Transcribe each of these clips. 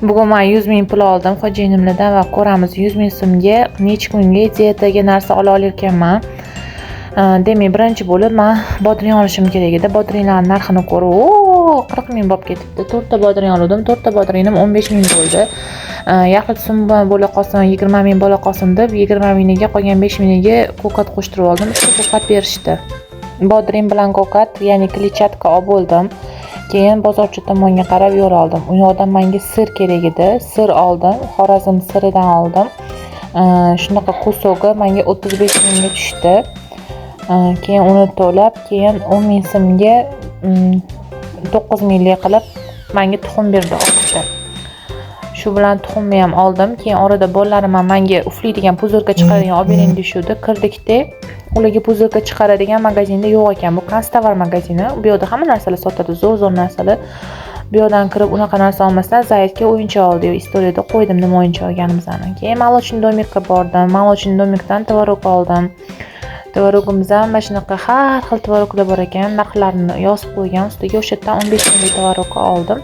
Bugun men 100 ming pul oldim xo'jayinimlardan va ko'ramiz 100 ming so'mga necha kunga diyetaga narsa ola olarkanman. Demak, birinchi bo'lib men bodring olishim kerak edi. Bodringlarning narxini ko'rib, 40 ming bo'lib ketibdi. 4 ta bodring oldim. 4 ta bodringim 15 ming bo'ldi. Yaxlit summa bo'la qolsin, 20 ming bo'la qolsin deb 20 mingiga qolgan 5 mingiga ko'kat qo'shtirib oldim. Shu ko'kat berishdi. Bodring bilan ko'kat, ya'ni kletchatka olib bo'ldim. Keyin bozorchi tomonga qarab yo'l oldim. U yoqdan menga sir kerak edi. Sir oldim. Xorazm siridan oldim. Shunaqa kusogi menga 35 mingga tushdi. Keyin uni to'lab, keyin 10 ming so'mga 9 minglik qilib menga tuxum berdi olibdi. Shu bilan tuxumni ham oldim. Keyin orada bolalarim menga uflaydigan puzurka chiqaradigan olib bering deshuvdi. Kirdikda ularga puzurka chiqaradigan magazinda yo'q ekan. Bu Konstovar magazini. Bu yerda hamma narsalar sotadi, zo'r narsalar. Bu yerdan kirib unaqa narsa olmasdan Zaydga o'yinchoq oldi. Istoriyada qo'ydim nima o'yinchoq olganimizni. Keyin Молочный домикka bordim. Молочный домикdan tvorog oldim. Tvorogimiz ham mana shunaqa har xil tvoroglar bor ekan. Narxlarini yozib qo'ygan. Ustiga o'sha yerdan 15 minglik tvorog oldim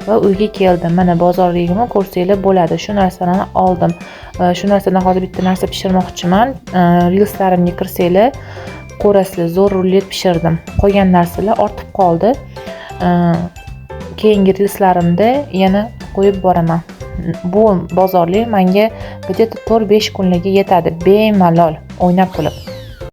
va uyga keldim. Mana bozorligimni ko'rsanglar bo'ladi. Shu narsalarni oldim. Shu narsadan hozir bitta narsa pishirmoqchiman. Reelslarimga kirsanglar ko'rasizlar, zo'r rullet pishirdim. Qolgan narsalar ortib qoldi. Keyingi reelslarimda yana qo'yib boraman. Bu bozorlik menga где-то 4-5 kunlarga yetadi. Bemalol o'ynab kulib.